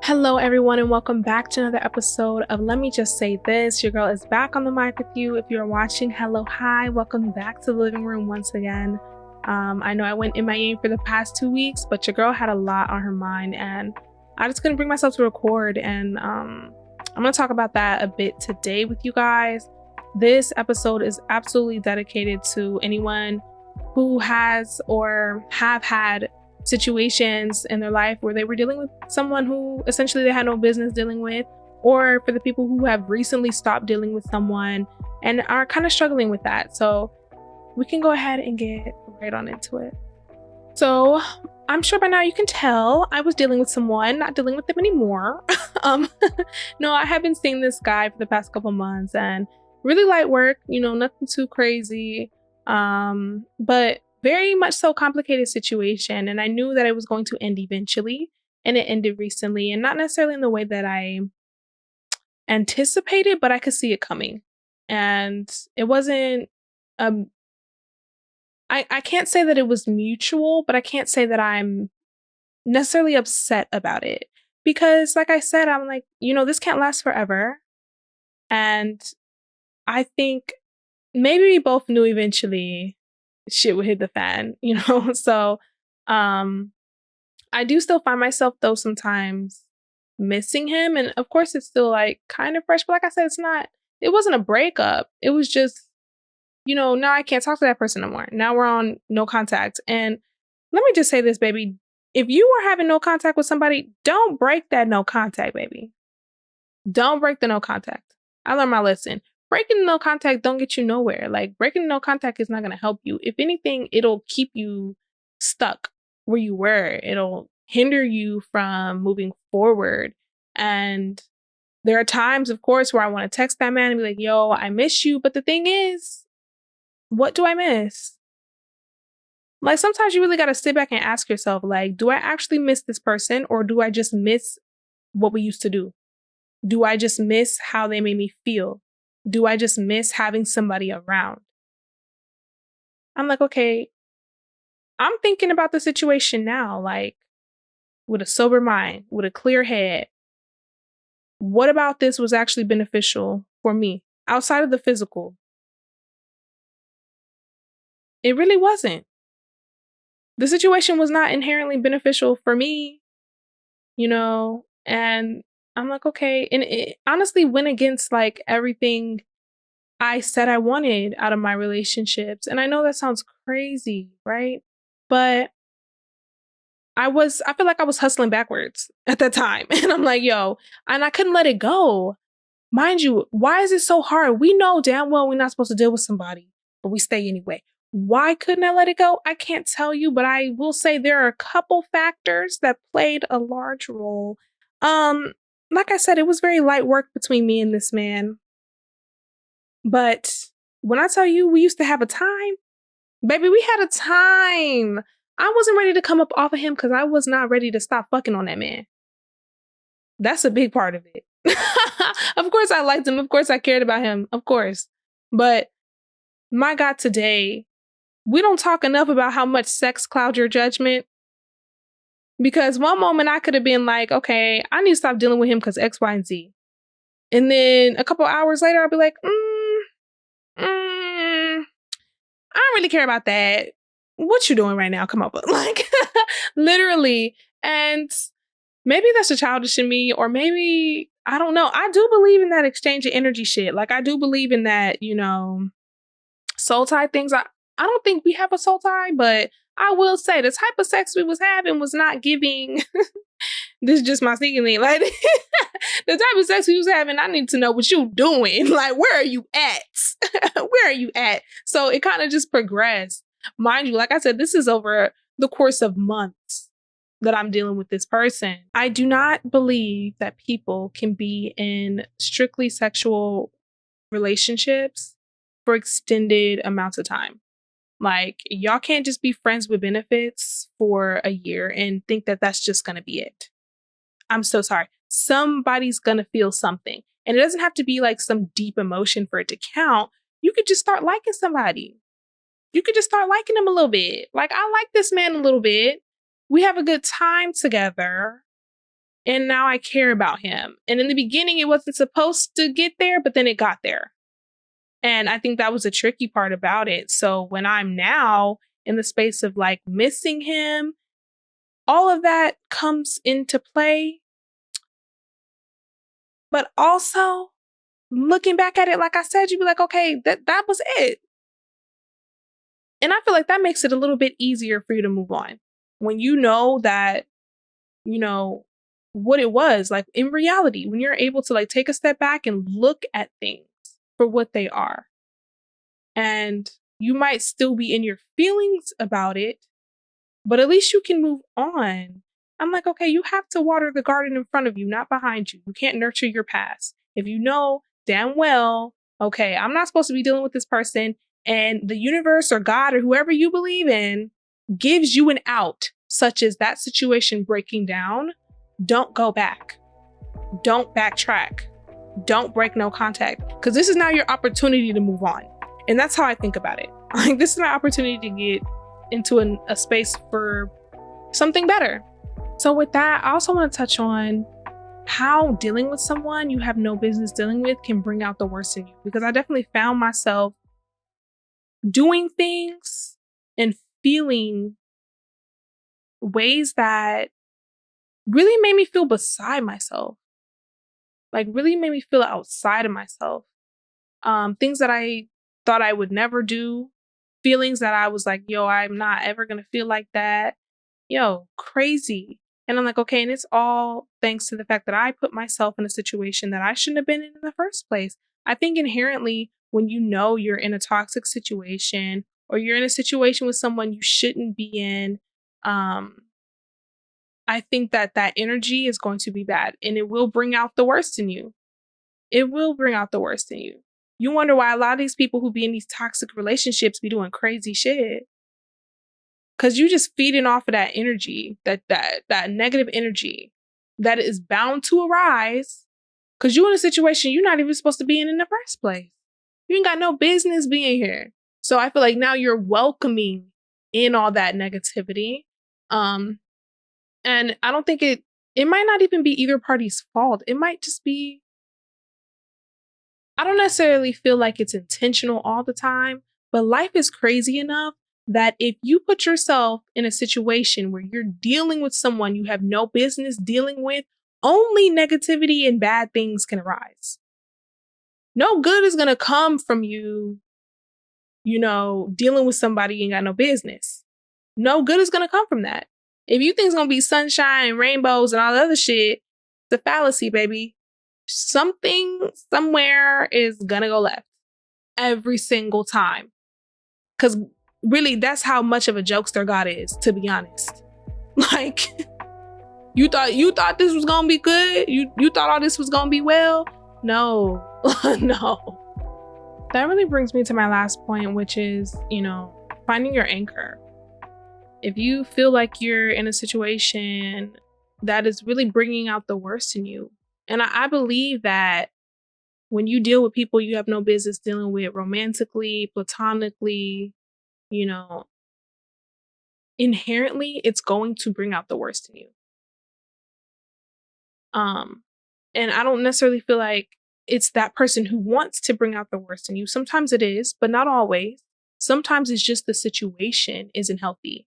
Hello, everyone, and welcome back to another episode of Let Me Just Say This. Your girl is back on the mic with you. If you're watching, hello, hi, welcome back to the living room once again. I know I went MIA for the past 2 weeks, but your girl had a lot on her mind, and I just couldn't bring myself to record. And I'm going to talk about that a bit today with you guys. This episode is absolutely dedicated to anyone who has or have had situations in their life where they were dealing with someone who essentially they had no business dealing with, or for the people who have recently stopped dealing with someone and are kind of struggling with that. So we can go ahead and get right on into it. So I'm sure by now you can tell I was dealing with someone, not dealing with them anymore. No, I have been seeing this guy for the past couple months and really light work, nothing too crazy. But very much so complicated situation. And I knew that it was going to end eventually, and it ended recently, and not necessarily in the way that I anticipated, but I could see it coming. And it wasn't, I can't say that it was mutual, but I can't say that I'm necessarily upset about it, because like I said, I'm like, this can't last forever. And I think maybe we both knew eventually shit would hit the fan, So I do still find myself though sometimes missing him. And of course it's still like kind of fresh, but like I said, it wasn't a breakup. It was just, now I can't talk to that person no more. Now we're on no contact. And let me just say this, baby. If you are having no contact with somebody, don't break that no contact, baby. Don't break the no contact. I learned my lesson. Breaking no contact don't get you nowhere. Like, breaking no contact is not going to help you. If anything, it'll keep you stuck where you were. It'll hinder you from moving forward. And there are times, of course, where I want to text that man and be like, yo, I miss you. But the thing is, what do I miss? Like, sometimes you really got to sit back and ask yourself, like, do I actually miss this person, or do I just miss what we used to do? Do I just miss how they made me feel? Do I just miss having somebody around? I'm like, okay, I'm thinking about the situation now, like with a sober mind, with a clear head. What about this was actually beneficial for me outside of the physical? It really wasn't. The situation was not inherently beneficial for me, and I'm like, okay. And it honestly went against like everything I said I wanted out of my relationships. And I know that sounds crazy, right? But I feel like I was hustling backwards at that time. And I'm like, yo, and I couldn't let it go. Mind you, why is it so hard? We know damn well we're not supposed to deal with somebody, but we stay anyway. Why couldn't I let it go? I can't tell you, but I will say there are a couple factors that played a large role. Like I said, it was very light work between me and this man. But when I tell you we used to have a time, baby, we had a time. I wasn't ready to come up off of him because I was not ready to stop fucking on that man. That's a big part of it. Of course I liked him. Of course I cared about him. Of course. But my God, today, we don't talk enough about how much sex clouds your judgment. Because one moment I could have been like, okay, I need to stop dealing with him because X, Y, and Z. And then a couple hours later, I'll be like, I don't really care about that. What you doing right now? Come up with like literally. And maybe that's a childish in me, or maybe, I don't know. I do believe in that exchange of energy shit. Like, I do believe in that, soul tie things. I don't think we have a soul tie, but I will say the type of sex we was having was not giving. This is just my sneaking thing. Like, the type of sex we was having, I need to know what you doing. Like, where are you at? Where are you at? So it kind of just progressed. Mind you, like I said, this is over the course of months that I'm dealing with this person. I do not believe that people can be in strictly sexual relationships for extended amounts of time. Like, y'all can't just be friends with benefits for a year and think that that's just going to be it. I'm so sorry. Somebody's going to feel something. And it doesn't have to be like some deep emotion for it to count. You could just start liking somebody. You could just start liking them a little bit. Like, I like this man a little bit. We have a good time together. And now I care about him. And in the beginning, it wasn't supposed to get there, but then it got there. And I think that was the tricky part about it. So when I'm now in the space of like missing him, all of that comes into play. But also looking back at it, like I said, you'd be like, okay, that was it. And I feel like that makes it a little bit easier for you to move on. When you know that, you know, what it was, like in reality, when you're able to like take a step back and look at things for what they are. And you might still be in your feelings about it, but at least you can move on. I'm like, okay, you have to water the garden in front of you, not behind you. You can't nurture your past. If you know damn well, okay, I'm not supposed to be dealing with this person, and the universe or God or whoever you believe in gives you an out, such as that situation breaking down, don't go back. Don't backtrack. Don't break no contact, because this is now your opportunity to move on. And that's how I think about it. Like, this is my opportunity to get into a space for something better. So with that, I also want to touch on how dealing with someone you have no business dealing with can bring out the worst in you. Because I definitely found myself doing things and feeling ways that really made me feel beside myself. Like, really made me feel outside of myself. Things that I thought I would never do. Feelings that I was like, yo, I'm not ever going to feel like that. Yo, crazy. And I'm like, okay, and it's all thanks to the fact that I put myself in a situation that I shouldn't have been in the first place. I think inherently, when you know you're in a toxic situation or you're in a situation with someone you shouldn't be in, I think that that energy is going to be bad and it will bring out the worst in you. It will bring out the worst in you. You wonder why a lot of these people who be in these toxic relationships be doing crazy shit. Cause you just feeding off of that energy, that negative energy that is bound to arise. Cause you in a situation you're not even supposed to be in the first place. You ain't got no business being here. So I feel like now you're welcoming in all that negativity. And I don't think it might not even be either party's fault. It might just be, I don't necessarily feel like it's intentional all the time, but life is crazy enough that if you put yourself in a situation where you're dealing with someone you have no business dealing with, only negativity and bad things can arise. No good is going to come from you, dealing with somebody you ain't got no business. No good is going to come from that. If you think it's going to be sunshine and rainbows and all the other shit, it's a fallacy, baby. Something somewhere is going to go left every single time. Because really, that's how much of a jokester God is, to be honest. Like, you thought this was gonna be good? You thought all this was gonna be well? No. No. That really brings me to my last point, which is, finding your anchor. If you feel like you're in a situation that is really bringing out the worst in you, and I believe that when you deal with people you have no business dealing with romantically, platonically, inherently it's going to bring out the worst in you. And I don't necessarily feel like it's that person who wants to bring out the worst in you. Sometimes it is, but not always. Sometimes it's just the situation isn't healthy.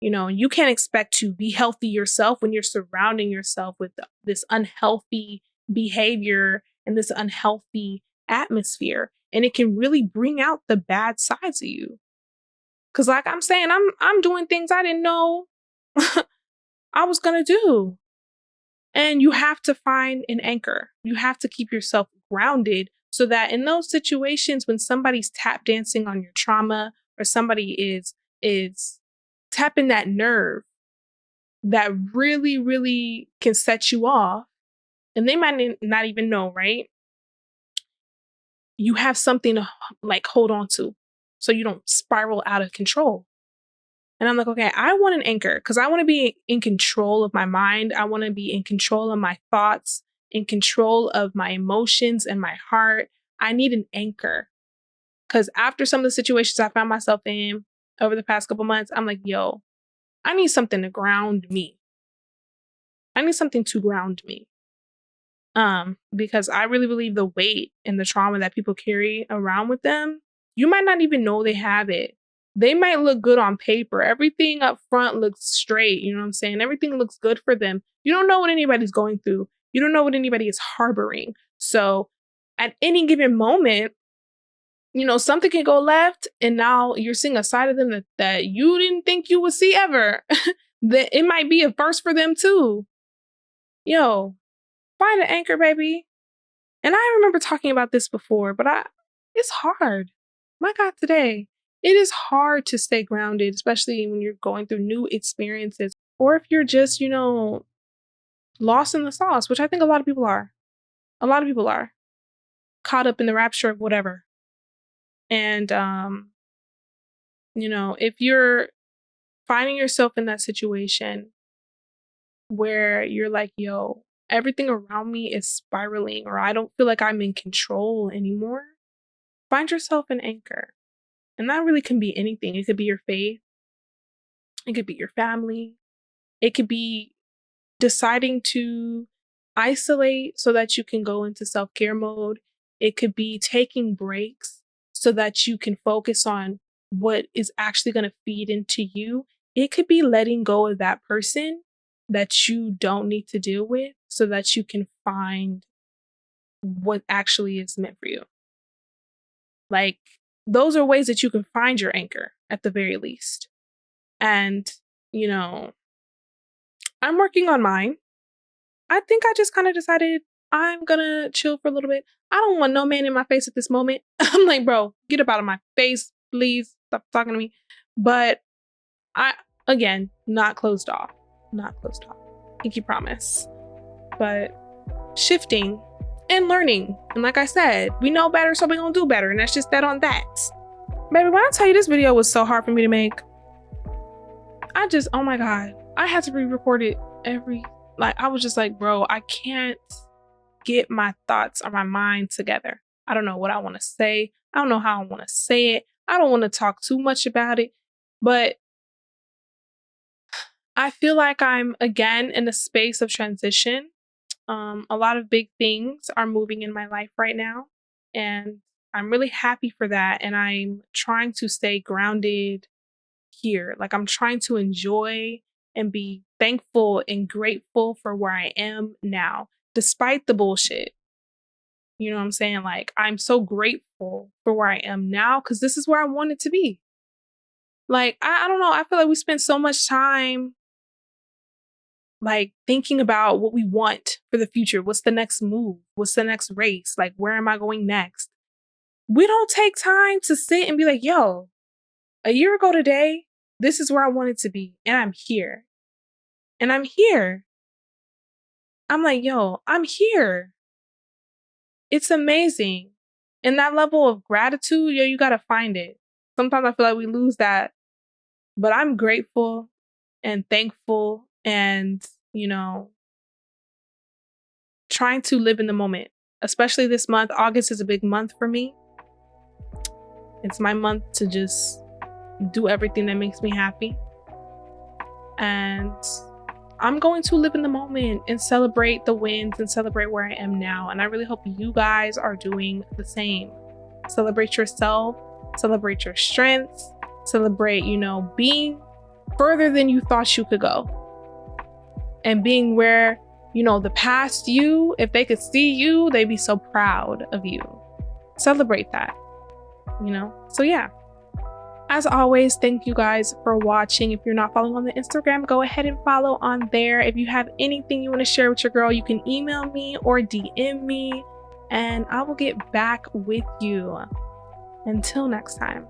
You can't expect to be healthy yourself when you're surrounding yourself with this unhealthy behavior and this unhealthy atmosphere. And it can really bring out the bad sides of you. Cause like I'm saying, I'm doing things I didn't know I was gonna do. And you have to find an anchor. You have to keep yourself grounded so that in those situations when somebody's tap dancing on your trauma or somebody is tapping that nerve that really, really can set you off, and they might not even know, right? You have something to like hold on to so you don't spiral out of control. And I'm like, okay, I want an anchor because I want to be in control of my mind. I want to be in control of my thoughts, in control of my emotions and my heart. I need an anchor because after some of the situations I found myself in over the past couple months, I'm like, yo, I need something to ground me. I need something to ground me. Because I really believe the weight and the trauma that people carry around with them, you might not even know they have it. They might look good on paper. Everything up front looks straight. You know what I'm saying? Everything looks good for them. You don't know what anybody's going through. You don't know what anybody is harboring. So at any given moment, something can go left, and now you're seeing a side of them that you didn't think you would see ever. That it might be a first for them too. Yo, find an anchor, baby. And I remember talking about this before, but it's hard. My God, today, it is hard to stay grounded, especially when you're going through new experiences, or if you're just, lost in the sauce, which I think a lot of people are. A lot of people are caught up in the rapture of whatever. And, if you're finding yourself in that situation where you're like, yo, everything around me is spiraling, or I don't feel like I'm in control anymore, find yourself an anchor. And that really can be anything. It could be your faith. It could be your family. It could be deciding to isolate so that you can go into self-care mode. It could be taking breaks so that you can focus on what is actually going to feed into you. It could be letting go of that person that you don't need to deal with so that you can find what actually is meant for you. Like, those are ways that you can find your anchor at the very least. And, I'm working on mine. I think I just kind of decided I'm gonna chill for a little bit. I don't want no man in my face at this moment. I'm like, bro, get up out of my face, please. Stop talking to me. But again, not closed off. Not closed off. Pinky promise. But shifting and learning. And like I said, we know better, so we're gonna do better. And that's just that on that. Baby, when I tell you this video was so hard for me to make, oh my God, I had to re-record it I was just like, bro, I can't get my thoughts or my mind together. I don't know what I want to say. I don't know how I want to say it. I don't want to talk too much about it, but I feel like I'm again in a space of transition. A lot of big things are moving in my life right now, and I'm really happy for that. And I'm trying to stay grounded here. Like, I'm trying to enjoy and be thankful and grateful for where I am now, despite the bullshit. You know what I'm saying? Like, I'm so grateful for where I am now because this is where I wanted to be. Like, I don't know. I feel like we spend so much time like thinking about what we want for the future. What's the next move? What's the next race? Like, where am I going next? We don't take time to sit and be like, yo, a year ago today, this is where I wanted to be. And I'm here. And I'm here. I'm like, yo, I'm here. It's amazing. And that level of gratitude, yo, you got to find it. Sometimes I feel like we lose that. But I'm grateful and thankful and, trying to live in the moment. Especially this month. August is a big month for me. It's my month to just do everything that makes me happy. And I'm going to live in the moment and celebrate the wins and celebrate where I am now. And I really hope you guys are doing the same. Celebrate yourself, celebrate your strengths, celebrate, being further than you thought you could go. And being where, the past you, if they could see you, they'd be so proud of you. Celebrate that, So yeah. As always, thank you guys for watching. If you're not following on the Instagram, go ahead and follow on there. If you have anything you want to share with your girl, you can email me or DM me, and I will get back with you. Until next time.